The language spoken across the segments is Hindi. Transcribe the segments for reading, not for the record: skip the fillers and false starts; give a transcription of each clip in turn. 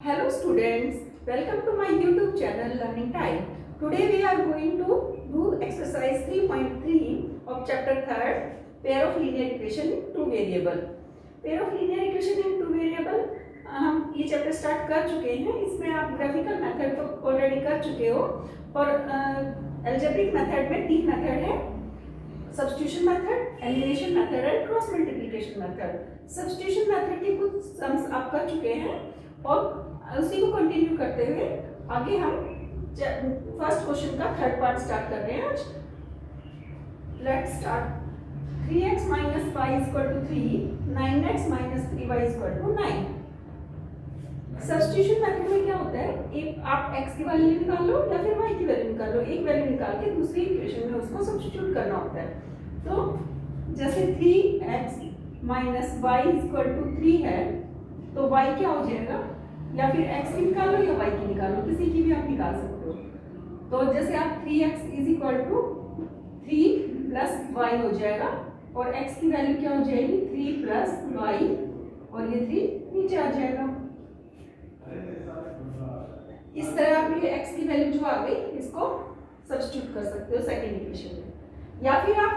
Hello students, welcome to my YouTube channel Learning Time. Today we are going to do exercise 3.3 of chapter 3rd, pair of linear equation in two variable. Pair of linear equation in two variable हम ये चैप्टर स्टार्ट कर चुके हैं. इसमें आप ग्राफिकल मेथड तो ऑलरेडी कर चुके हो और अलजेब्रिक मेथड में तीन मेथड है: substitution method, elimination method and cross multiplication method. Substitution method के कुछ सम्स आप कर चुके हैं और उसी को कंटिन्यू करते हुए आगे हम फर्स्ट क्वेश्चन का थर्ड पार्ट स्टार्ट कर रहे हैं आज. Let's start. 3x minus y is equal to 3, 9x minus 3y is equal to 9. Substitution method में क्या होता है, एक आप x की वैल्यू निकाल लो या फिर y की वैल्यू निकाल लो, एक वैल्यू निकाल के दूसरी इक्वेशन में उसको सब्स्टिट्यूट करना होता है. तो जैसे 3x minus y is equal to 3 है तो y क्या हो जाएगा, या फिर x की निकालो या y की निकालो, किसी की भी आप निकाल सकते हो. तो जैसे आप 3x is equal to 3 plus y हो जाएगा और x की वैल्यू क्या हो जाएगी 3 plus y और ये 3 नीचे आ जाएगा. इस तरह आप ये x की वैल्यू जो आ गई इसको सब्स्टिट्यूट कर सकते हो सेकंड इक्वेशन में, या फिर आप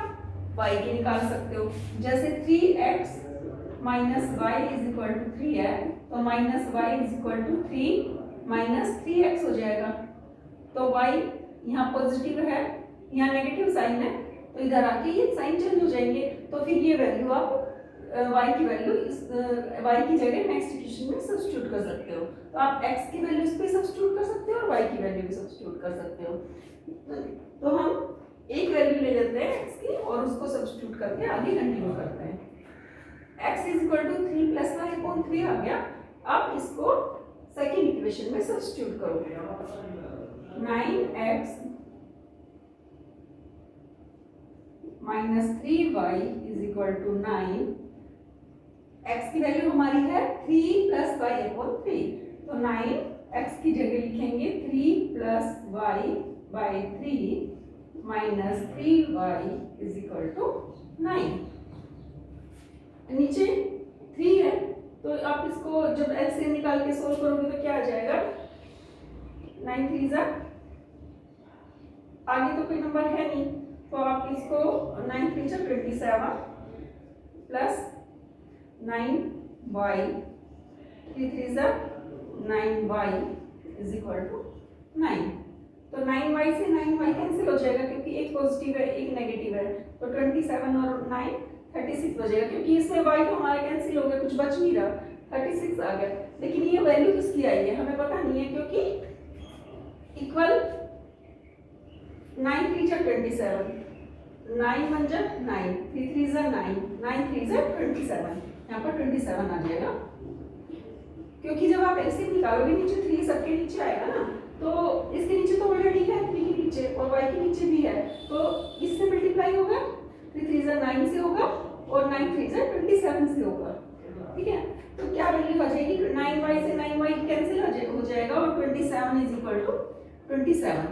y की निकाल सकते हो. जैसे 3x minus y is equal to 3 है तो minus y is equal to 3 minus 3x हो जाएगा. तो y यहाँ पॉजिटिव है, यहाँ नेगेटिव साइन है, तो इधर आके ये साइन चेंज हो जाएंगे. तो फिर ये वैल्यू आप y की वैल्यू y की जगह नेक्स्ट इक्वेशन में सब्स्टिट्यूट कर सकते हो. तो आप x की वैल्यू इस पे सब्स्टिट्यूट कर सकते हो और y की वैल्यू भी सब्स्टिट्यूट कर सकते हो. तो हम एक वैल्यू ले लेते हैं x की और उसको सब्स्टिट्यूट करके आगे कंटिन्यू करते हैं. x is equal to 3 plus y upon 3 आ गया. आप इसको सेकेंड इक्वेशन में सब्स्टिट्यूट करोगे. 9x minus 3y is equal to 9. x की वैल्यू हमारी है 3 प्लस y अपॉन 3, तो 9x की जगह लिखेंगे 3 plus y by 3 minus 3y is equal to 9. नीचे 3 है तो आप इसको जब एलसीएम निकाल के सोल्व करोगे तो क्या आ जाएगा, 9 3 जा, आगे तो कोई नंबर है नहीं तो आप इसको 9 3 जा 27 प्लस 9y 3 3 जा 9y इज इक्वल टू 9. तो 9y से 9y कैंसिल हो जाएगा क्योंकि एक पॉजिटिव है एक नेगेटिव है, तो 27 और 9 36 हो जाएगा. क्योंकि इसमें y तो हमारा कैंसिल हो गया, कुछ बच नहीं रहा, 36 आ गया. लेकिन ये वैल्यू किसकी आई है हमें पता नहीं है क्योंकि इक्वल 9 3 जा 27, 9 1 जा 9, 3 3 जा 9, 9 3 जा 27, यहाँ पर 27 आ जाएगा. क्योंकि जब आप एलसीएम निकालोगे नीचे 3 सबके नीचे आएगा ना, तो इसके नीचे तो ऑलरेडी है 3 के नीचे और y के नीचे भी है, तो इससे मल्टीप्लाई होगा, 3 3 जा 9 से होगा और 9 3 जा 27 से होगा. ठीक है, तो क्या वैल्यू आ जाएगी, 9y से 9y कैंसिल हो जाएगा और 27 इज इक्वल टू 27.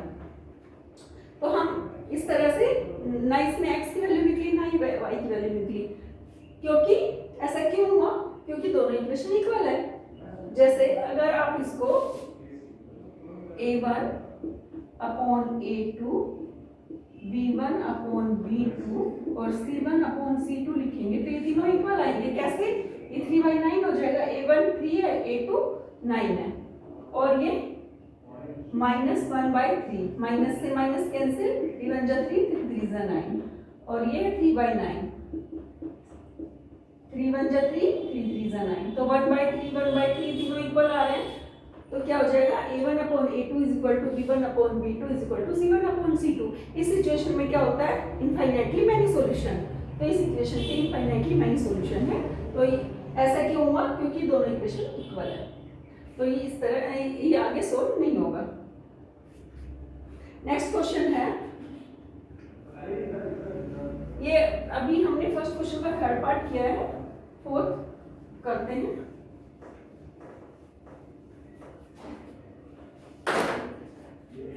तो हम इस तरह से ना इसमें x की वैल्यू निकली ना ही y की वैल्यू निकली. क्योंकि ऐसा क्यों हुआ, क्योंकि दोनों इक्वेशन इक्वल है. जैसे अगर आप इसको a1 upon a2 b1 upon b2 और c1 अपॉन c2 लिखेंगे तो ये तीनों इक्वल आएंगे. कैसे, ये 3/9 हो जाएगा, a1 3 है a2 9 है और ये -1/3, माइनस से माइनस कैंसिल, 3 1 जा 3 3 जा 9 और ये 3/9, 3 1 जा 3 3 जा 9, तो 1/3 1/3 तीनों इक्वल आ रहे हैं. तो क्या हो जाएगा, a1 upon a2 is equal to b1 upon b2 is equal to c1 upon c2. इस सिचुएशन में क्या होता है, इनफाइनाइटली मैनी सॉल्यूशन. तो इस इक्वेशन के इनफाइनाइटली मैनी सॉल्यूशन है. तो ऐसा क्यों हुआ, क्योंकि दोनों इक्वेशन इक्वल है. तो ये इस तरह ये आगे सोल्व नहीं होगा. नेक्स्ट क्वेश्चन है, ये अभी हमने फर्स्ट क्वेश्चन का थर्ड पार्ट किया है, फोर्थ करते हैं.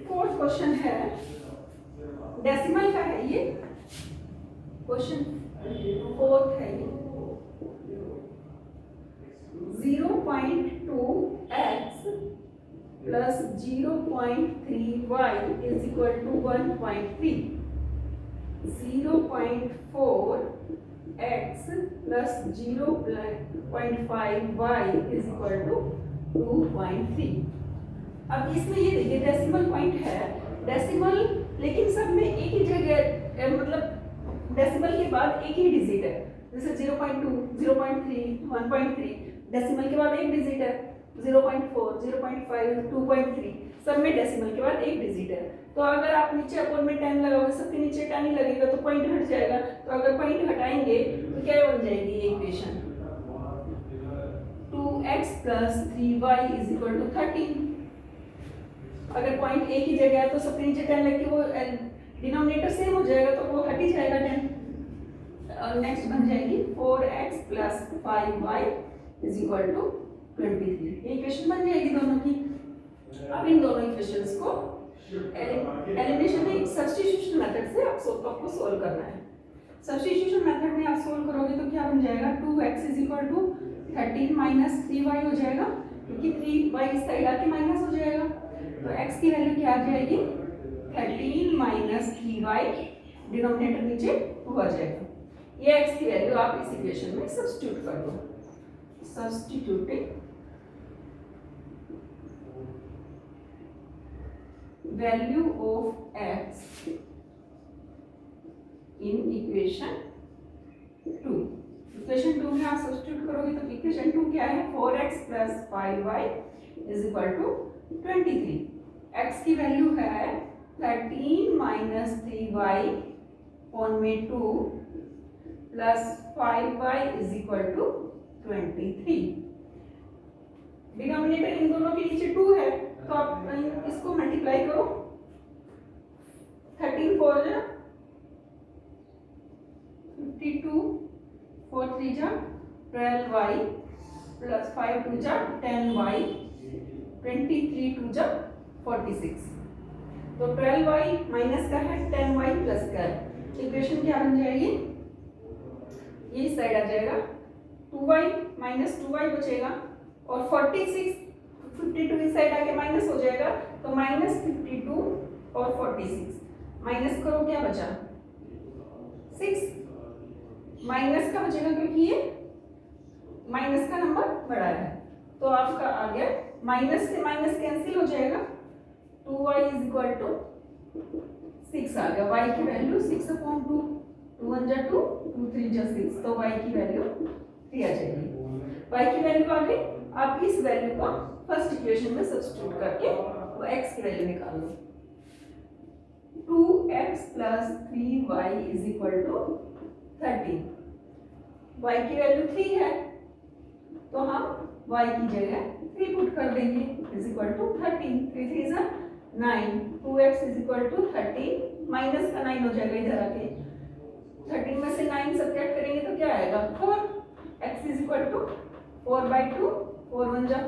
फोर्थ क्वेश्चन है, डेसिमल का है ये क्वेश्चन, फोर्थ है ये. 0.2x plus 0.3y is equal to 1.3, 0.4x plus 0.5y is equal to 2.3। अब इसमें ये देखिए डेसिमल पॉइंट है, डेसिमल लेकिन सब में एक ही जगह, मतलब डेसिमल के बाद एक ही डिजिट है, जैसे 0.2, 0.3, 1.3, डेसिमल के बाद एक डिजिट है, 0.4, 0.5, 2.3, सब में डेसिमल के बाद एक डिजिट है। तो अगर आप नीचे अपोन में 10 लगाओगे, सबके नीचे 10 ही लगेगा तो पॉइंट हट जाएगा। तो अगर पॉइंट हटाएंगे तो क्या बन जाएगी ये equation, 2x plus 3y is equal to 13। अगर पॉइंट एक ही जगह है तो सबके नीचे 10 लग के वो डिनोमिनेटर सेम हो जाएगा, तो वो हट ही जाएगा 10। और नेक्स्ट बन जाएगी 4x plus 5y is equal to 23। ये इक्वेशन बन जाएगी दोनों की। अब इन दोनों इक्वेशंस को एलिमिनेशन में सब्स्टिट्यूशन मेथड से आपको सोल्व करना है। सब्स्टिट्यूशन मेथड में आप सोल्व करोगे तो क्या बन जाएगा, 2x is equal to 13 minus 3y हो जाएगा, क्योंकि 3y इस साइड आके माइनस हो जाएगा। तो x की वैल्यू क्या आ जाएगी, 13 माइनस 3y, डिनोमिनेटर नीचे 2 आ जाएगा। ये x की वैल्यू आप इस इक्वेशन में सब्स्टिट्यूट कर दो। Substituting value of x in equation 2। Equation 2 में आप सब्स्टिट्यूट करोगे तो इक्वेशन 2 क्या है, 4x plus 5y is equal to 23। x की वैल्यू है 13 माइनस 3y ऑन में 2 plus 5y is equal to 23। Denominator इन दोनों के नीचे 2 है, तो आप इसको मल्टीप्लाई करो। 13 4 जा 52, 4 3 जा 12y प्लस 5 2 जा 10y, 23 2 जा 46। तो 12y माइनस का है, 10y प्लस का है। इक्वेशन क्या बन जाएगी, ये साइड आ जाएगा, 2y माइनस 2y बचेगा, और 46 52 इस साइड आके माइनस हो जाएगा, तो माइनस 52 और 46 माइनस करो, क्या बचा 6, माइनस का बचेगा क्योंकि ये माइनस का नंबर बड़ा है। तो आपका आ गया, माइनस से माइनस कैंसिल हो जाएगा, 2y इज इक्वल टू 6 आ गया। y की वैल्यू 6/2, 2 1 जा 2, 2 3 जा 6, तो y की वैल्यू 3 आ जाएगी। y की वैल्यू आ गई। आप इस वैल्यू को फर्स्ट इक्वेशन में सब्स्टिट्यूट करके वो x की वैल्यू निकाल लो। 2x plus 3y is equal to 13। y की वैल्यू 3 है, तो हम y की जगह 3 पुट कर देंगे, is equal to 13। 3 3 is 9, 2x is equal to 13, minus का 9 हो जाएगा इधर आके, 13 में से 9 सब्ट्रैक्ट करेंगे तो क्या आएगा 4। x इज इक्वल टू 4/2, 4 1 जा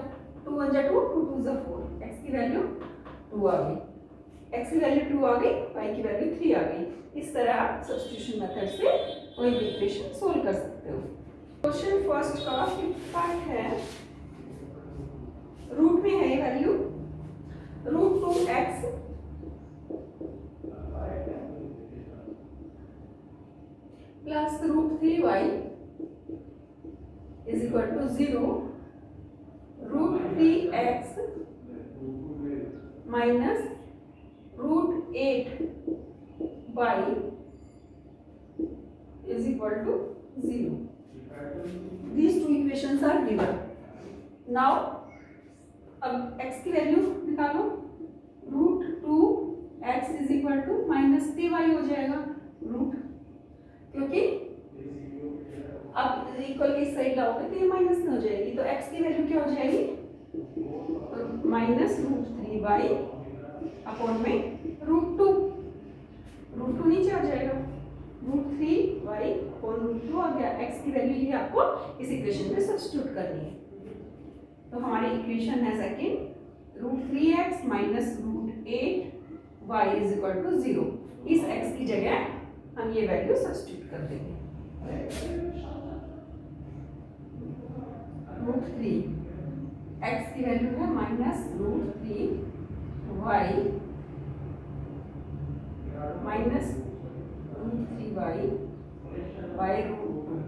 2 1 जा 2, 2 2 जा 4, x की वैल्यू 2 आ गई। x की वैल्यू 2 आ गई, y की वैल्यू 3 आ गई। इस तरह आप सब्स्टिट्यूशन मेथड से कोई भी इक्वेशन सोल्व कर सकते हो। क्वेश्चन फर्स्ट का पार्ट है, रूट में है ये value, √2x plus √3y is equal to 0, √3x minus √8y is equal to 0. These two equations are given. Now, अब x की वैल्यू निकालो, √2x is equal to minus 3y हो जाएगा, रूट, क्योंकि अब इक्वल की साइड लाओगे तो ये माइनस में हो जाएगी, तो x की वैल्यू क्या हो जाएगी, माइनस √3y अपॉन में √2, √2 नीचे आ जाएगा, √3y अपॉन √2 आ गया। x की वैल्यू ये आपको इस इक्वेशन में सब्स्टिट्यूट करनी है। तो हमारी इक्वेशन है second, √3x minus √8y is equal to 0। इस x की जगह हम ये वैल्यू सब्स्टिट्यूट कर देंगे। √3 x की वैल्यू है minus √3 y minus root 3y by root 2,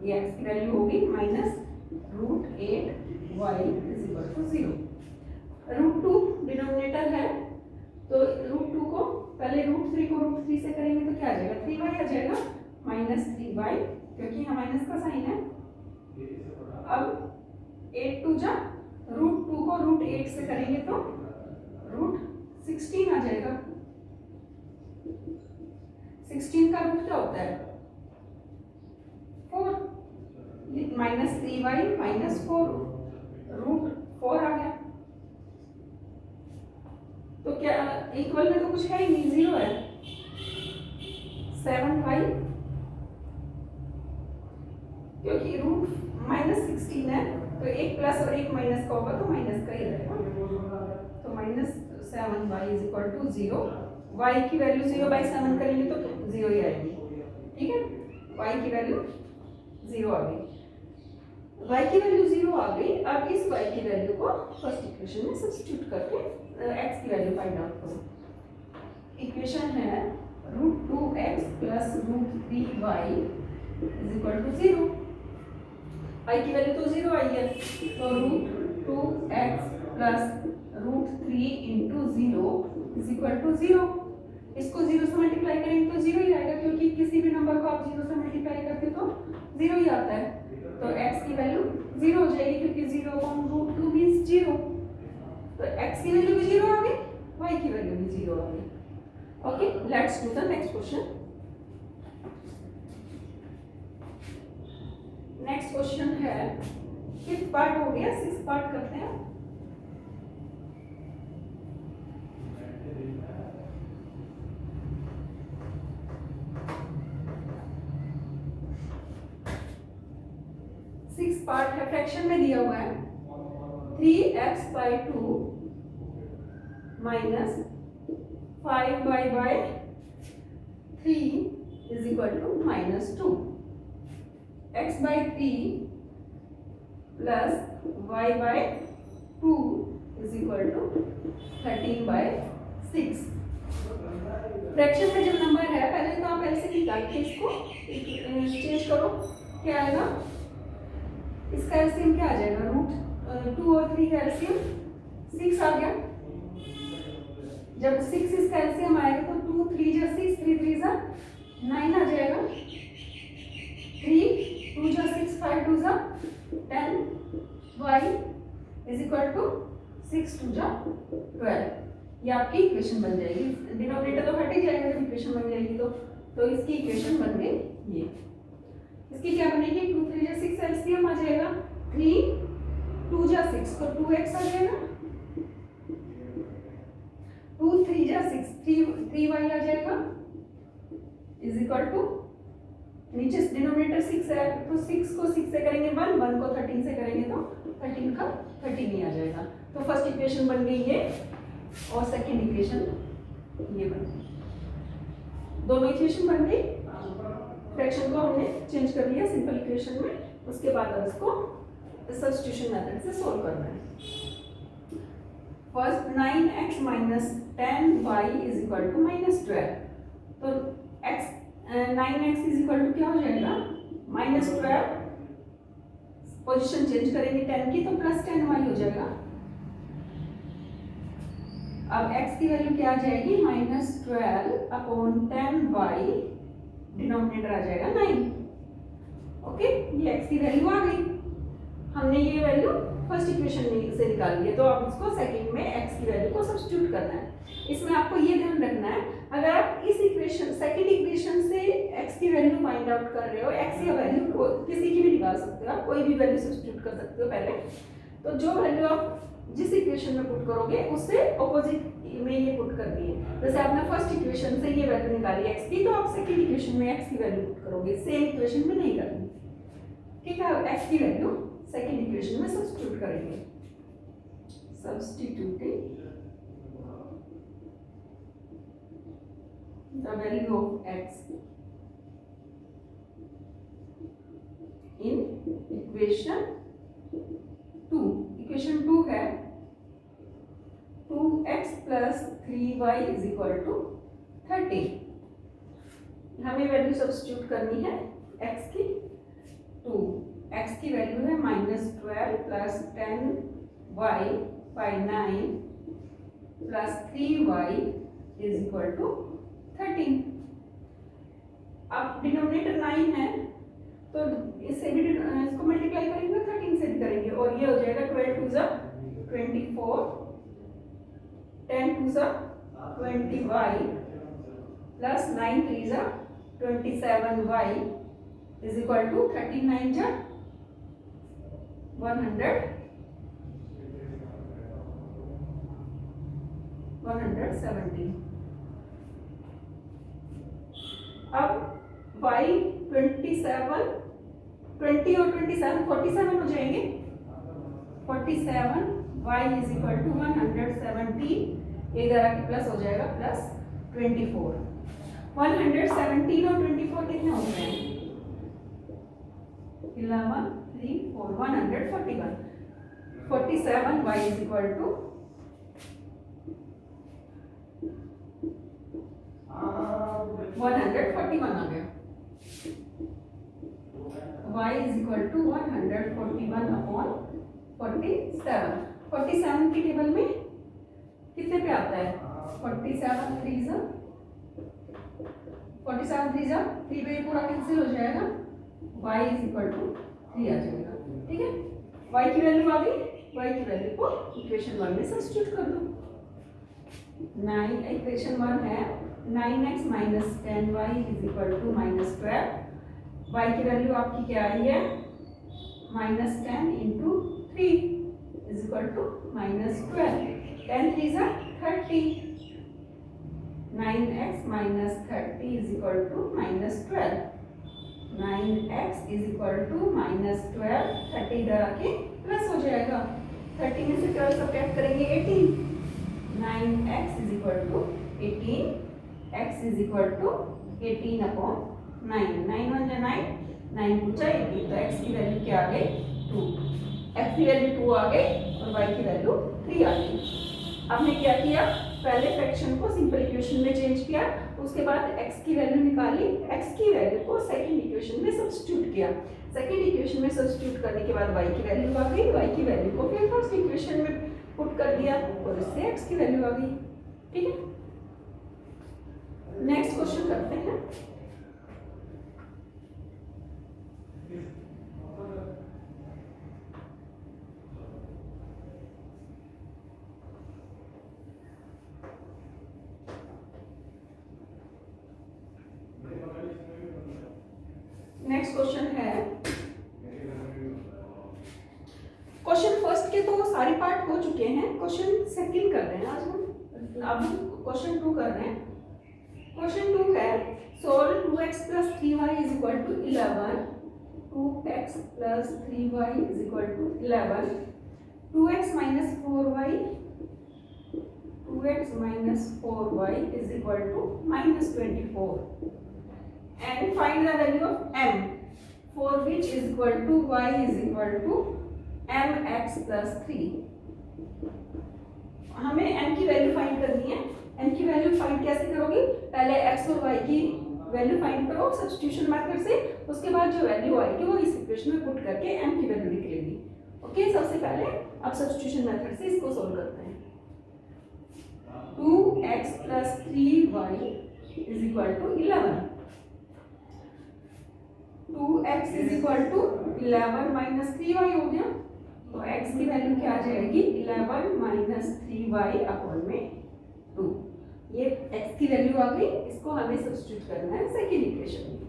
ये x की वैल्यू होगी minus root 8y is equal to 0। Root 2 denominator है तो रूट 2 को पहले रूट 3 को रूट 3 से करेंगे तो क्या आ जाएगा, 3y आ जाएगा माइनस 3y, क्योंकि यहाँ माइनस का साइन है। अब 8 2 जा रूट 2 को रूट 8 से करेंगे तो रूट 16 आ जाएगा। 16 का रूट क्या होता है, 4, माइनस 3y माइनस 4 रूट 4 आ गया। तो क्या इक्वल में तो कुछ है ही नहीं, 0 है। 7y, क्योंकि रूट माइनस 16 है तो एक प्लस और एक माइनस का होगा तो माइनस का ही रहेगा, तो minus 7y is equal to 0। y की वैल्यू 0 बाई 7 करेंगे तो 0 ही आएगी, ठीक है। y की वैल्यू 0 आ गई, y की वैल्यू 0 आ गई। अब इस y की वैल्यू को फर्स्ट इक्वेशन में सब्स्टिट्यूट करके x की वैल्यू फाइंड आउट करो। इक्वेशन है root 2x plus root 3y is equal to 0। y की वैल्यू तो 0 आई है, तो root 2x plus root 3 into 0 is equal to 0। इसको 0 से मल्टीप्लाई करेंगे तो 0 ही आएगा, क्योंकि किसी भी नंबर को आप 0 से मल्टीप्लाई करते तो 0 ही आता है। तो x की वैल्यू 0 हो जाएगी, क्योंकि 0 अपॉन रूट 2 मीन्स 0। तो x की वैल्यू भी 0 आ गई, y की वैल्यू भी 0 आ गई। Okay, let's do the next question. Next question है, 5th पार्ट हो गया, 6th पार्ट करते हैं। पार्ट है, फ्रैक्शन में दिया हुआ है 3x by 2 minus 5y by 3 is equal to minus 2। x by 3 plus y by 2 is equal to 13 by 6। Fraction में जब नंबर है, पहले तो आप ऐसे निकाल के इसको चेंज करो, क्या आएगा, इसका एलसीएम क्या आ जाएगा, रूट 2 और 3 का एलसीएम 6 आ गया। जब 6 इसका एलसीएम आएगा तो 2 3 जा 6, 3 3 जा 9 आ जाएगा। 3 2 जा 6, 5 2 जा 10, y इज इक्वल टू 6 2 जा 12। ये आपकी इक्वेशन बन जाएगी। डिनोमिनेटर तो हट ही जाएगा जब इक्वेशन बन जाएगी तो इसकी इक्वेशन बन गई ये। इसकी क्या बनेगी, 2 3 जा 6 एलसीएम आ जाएगा, 3 2 जा 6 तो 2x आ जाएगा, 2 3 जा 6 3y आ जाएगा इज इक्वल टू, नीचे डिनोमिनेटर 6 है तो 6 को 6 से करेंगे 1, 1 को 13 से करेंगे तो 13 का 13 ही आ जाएगा। तो फर्स्ट इक्वेशन बन गई ये और सेकंड इक्वेशन ये बन गई। दोनों इक्वेशन बन गई। फ्रैक्शन को हमने चेंज कर लिया सिंपल इक्वेशन में, उसके बाद अब इसको सब्स्टिट्यूशन मेथड से सॉल्व करना है। First 9x minus 10y is equal to minus 12। तो x 9x is equal to क्या हो जाएगा, माइनस 12, पोजीशन चेंज करेंगे 10 की तो प्लस 10y हो जाएगा। अब x की वैल्यू क्या आ जाएगी, माइनस 12 अपॉन 10y, डिनोमिनेटर आ जाएगा 9। ओके, ये x की वैल्यू आ गई। हमने ये वैल्यू फर्स्ट इक्वेशन से निकाल ली है, तो अब इसको सेकंड में x की वैल्यू को सब्स्टिट्यूट करना है। इसमें आपको ये ध्यान रखना है, अगर आप इस इक्वेशन सेकंड इक्वेशन से x की वैल्यू फाइंड आउट कर रहे हो, x की वैल्यू को किसी की भी निकाल सकते हो, आप कोई भी वैल्यू सब्स्टिट्यूट कर सकते हो पहले। तो जो वैल्यू आप जिस इक्वेशन में पुट करोगे उससे ऑपोजिट में ये पुट करनी है। जैसे आपने फर्स्ट इक्वेशन से ये वैल्यू निकाली x की, तो आप सेकंड इक्वेशन में x की वैल्यू पुट करोगे, सेम इक्वेशन में नहीं करनी, ठीक है। x की वैल्यू सेकंड इक्वेशन में सब्स्टिट्यूट करेंगे, substituting the value of x in equation 2। Equation 2 है 2 2x plus 3y is equal to 30। हमें वैल्यू सब्स्टिट्यूट करनी है x की। 2x की वैल्यू है -12 plus 10y by 9 plus 3y is equal to 13। अब डिनोमिनेटर 9 है तो इससे भी इसको मल्टीप्लाई करेंगे 13 से भी करेंगे और ये हो जाएगा 12 टू ज़ा 24, 10 टू ज़ा 20y प्लस 9 थ्री ज़ा 27y इज इक्वल टू 39 जा 170। अब y 27, 20 और 27 47 हो जाएंगे। 47 y इज इक्वल टू 170, इधर आके प्लस हो जाएगा प्लस 24। 117 और 24 कितने हो गए हैं? 11 3 4 141। 47 y इज इक्वल टू 141 आ गया। y is equal to 141 upon 47। 47 की टेबल में कितने पे आता है? 47 3 जा 3 पे पूरा कैंसिल हो जाएगा। y इज इक्वल टू 3 आ जाएगा। ठीक है, y की वैल्यू आ गई। y की वैल्यू को इक्वेशन 1 में सब्स्टिट्यूट कर दो। 9 इक्वेशन 1 है 9x minus 10y is equal to -12। y की वैल्यू आपकी क्या आई है? -10 इंटू 3 इज इक्वल टू -12। 10 3 जा 30। 9x minus 30 is equal to -12। 9x is equal to -12। 30 इधर आके प्लस हो जाएगा। 30 में से 12 सब्ट्रैक्ट करेंगे 18। 9x is equal to 18। x is equal to 18 upon 9। 9 1 जा 9, 9 2 जा 18। तो x की वैल्यू क्या आ गई? 2। x की वैल्यू 2 आ गई और y की वैल्यू 3 आ गई। आपने क्या किया? पहले फ्रैक्शन को सिंपल इक्वेशन में चेंज किया, उसके बाद x की वैल्यू निकाली, x की वैल्यू को सेकंड इक्वेशन में सब्स्टिट्यूट किया। सेकंड इक्वेशन में सब्स्टिट्यूट करने के बाद y की वैल्यू आ गई। y की वैल्यू को फिर फर्स्ट इक्वेशन में पुट कर दिया और इससे x की वैल्यू आ गई। ठीक है, नेक्स्ट क्वेश्चन करते हैं। नेक्स्ट क्वेश्चन है, क्वेश्चन फर्स्ट के तो सारे पार्ट हो चुके हैं, क्वेश्चन सेकंड कर रहे हैं आज हम। अब क्वेश्चन 2 कर रहे हैं। क्वेश्चन 2 है solve 2x plus 3y is equal to 11। 2x plus 3y is equal to 11। 2x minus 4y 2x minus 4y is equal to -24 and find the value of m for which is equal to y is equal to mx plus 3। हमें m की वैल्यू फाइंड करनी है। m की वैल्यू फाइंड कैसे करोगी? पहले x और y की वैल्यू फाइंड करो सब्स्टिट्यूशन मेथड से, उसके बाद जो वैल्यू आएगी वो इस इक्वेशन में पुट करके m की वैल्यू निकलेगी। ओके, सबसे पहले अब सब्स्टिट्यूशन मेथड से इसको सॉल्व करते हैं। 2x plus 3y is equal to 11। 2x is equal to 11 minus 3y हो गया, तो x की वैल्यू क्या आ जाएगी? 11 माइनस 3y अपॉन में 2। ये x की वैल्यू आ गई, इसको हमें सब्स्टिट्यूट करना है सेकेंड इक्वेशन में।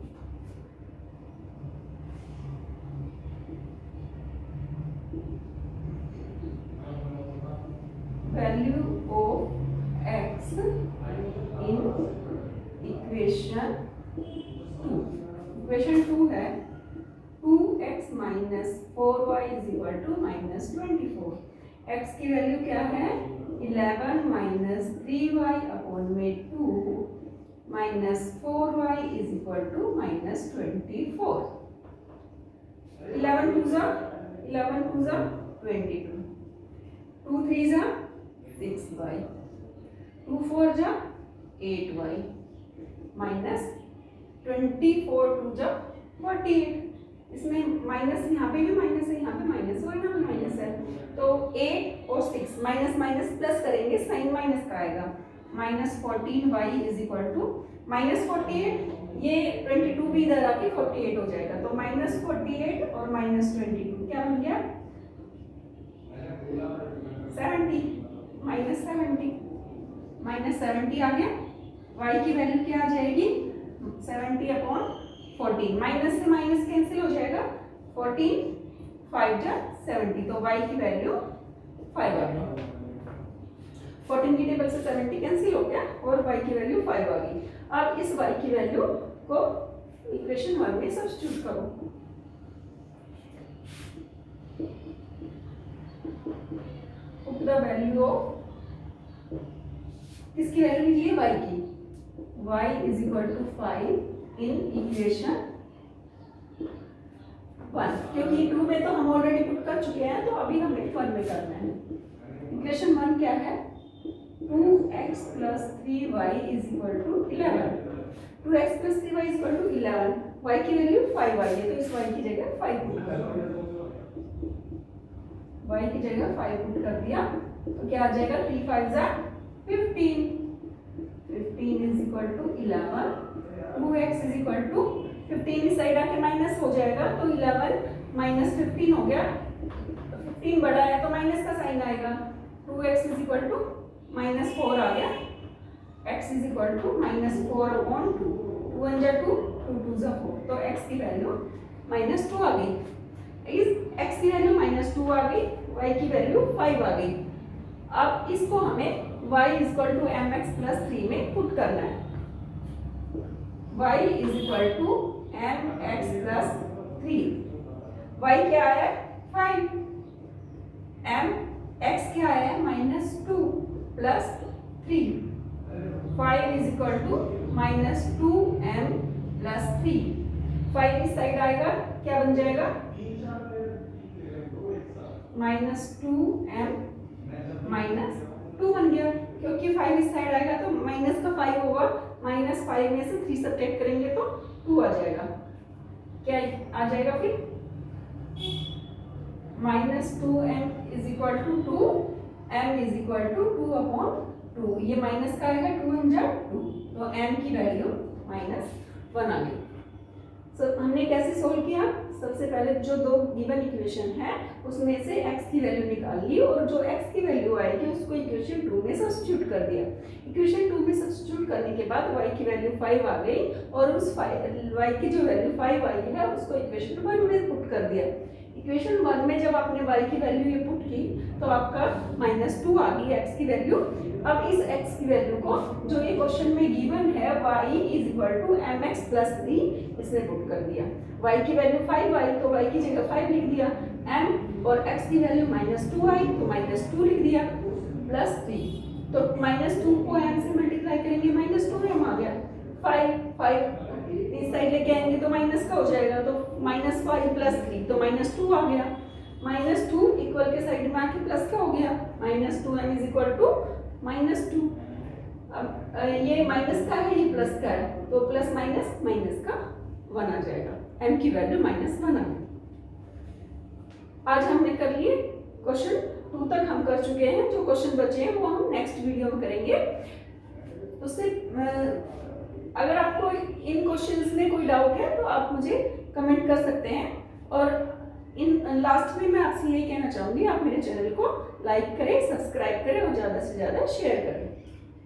Value of x in equation 2। Equation 2 है 2x minus 4y is equal to -24। x की वैल्यू क्या है? 11 माइनस 3y अपॉन में 2 minus 4y is equal to -24। 11 2 जा 22, 2 3 जा 6y 2 4 जा 8y माइनस 24 2 जा 48। इसमें माइनस, यहाँ पे भी माइनस है, यहाँ पे माइनस और यहाँ पे माइनस है, तो 8 और 6 माइनस माइनस प्लस करेंगे, साइन माइनस का आएगा, minus 14y is equal to minus 48, ये 22 भी इधर आके 48 हो जाएगा, तो माइनस 48 और माइनस 22 क्या बन गया 70, माइनस 70, माइनस 70 आ गया। y की वैल्यू क्या आ जाएगी 70/14, माइनस से माइनस कैंसिल हो जाएगा, 14 5 जा 70, तो y की वैल्यू 5 आ गई। 14 की टेबल से 70 कैंसिल हो गया और y की वैल्यू 5 आ गई। अब इस y की वैल्यू को इक्वेशन 1 में सब्स्टिट्यूट करो। पुट द वैल्यू ऑफ, किसकी वैल्यू लीजिए y की, y is equal to 5 in equation 1, क्योंकि 2 में तो हम ऑलरेडी पुट कर चुके हैं, तो अभी हमें 1 में करना है। इक्वेशन 1 क्या है 2x plus 3y is equal to 11, 2x plus 3y is equal to 11, y की वैल्यू 5 आई है, तो इस y की जगह 5 पुट कर दिया, y की जगह 5 पुट कर दिया, तो क्या आ जाएगा 3 5 जा 15, 15 is equal to 11, 2x is equal to 15 इस साइड आके माइनस हो जाएगा, तो 11 माइनस 15 हो गया, 15 बड़ा है तो माइनस का साइन आएगा, 2x is equal to minus 4 आ गया, x is equal to minus 4/2, 2 1 जा 2, 2 2 जा 4, तो x की वैल्यू माइनस 2 आ गई। इस x की वैल्यू माइनस 2 आ गई, y की वैल्यू 5 आ गई। अब इसको हमें y is equal to mx plus 3 में पुट करना है, y is equal to mx plus 3, y क्या आया है 5, x क्या आया है minus 2 plus 3, 5 is equal to minus 2m plus 3, 5 इस साइड आएगा क्या बन जाएगा माइनस 2m माइनस 2 बन गया, क्योंकि 5 इस साइड आएगा तो माइनस का 5 होगा, माइनस 5 में से 3 सब्ट्रैक्ट करेंगे तो 2 आ जाएगा, क्या आ जाएगा फिर minus 2m is equal to 2, m is equal to 2/2, ये माइनस का आएगा 2 1 जा 2, तो m की वैल्यू -1 आ गई। हमने कैसे सोल्व किया, सबसे पहले जो दो गिवन इक्वेशन है उसमें से x की वैल्यू निकाल ली और जो x की वैल्यू आएगी उसको इक्वेशन 2 में सब्स्टिट्यूट कर दिया। इक्वेशन 2 में सब्स्टिट्यूट करने के बाद y की वैल्यू 5 आ गई और उस y की जो वैल्यू 5 आई है उसको इक्वेशन 1 में पुट कर दिया। इक्वेशन 1 में जब आपने y की वैल्यू ये पुट की तो आपका -2 आ गई x की वैल्यू। अब इस x की वैल्यू को जो ये क्वेश्चन में गिवन है y is equal to mx plus 3 इसमें पुट कर दिया। y की वैल्यू 5 आई तो y की जगह 5 लिख दिया, m और x की वैल्यू -2 आई तो -2 लिख दिया प्लस 3, तो -2 को m से मल्टीप्लाई करेंगे -2m आ गया, 5 इस साइड लेके आएंगे तो माइनस का हो जाएगा तो -5 प्लस 3 तो -2 आ गया, -2 इक्वल के साइड में आके प्लस का हो गया, -2m इज इक्वल टू -2। अब ये माइनस का है ये प्लस का है तो प्लस माइनस का 1 आ जाएगा, m की वैल्यू -1 आ गई। आज हमने कर लिए क्वेश्चन 2 तक हम कर चुके हैं, जो क्वेश्चन बचे हैं वो हम नेक्स्ट वीडियो में करेंगे। उससे अगर आपको इन क्वेश्चंस में कोई डाउट है तो आप मुझे कमेंट कर सकते हैं और इन लास्ट में मैं आपसे यही कहना चाहूँगी आप मेरे चैनल को लाइक करें, सब्सक्राइब करें और ज़्यादा से ज़्यादा शेयर करें।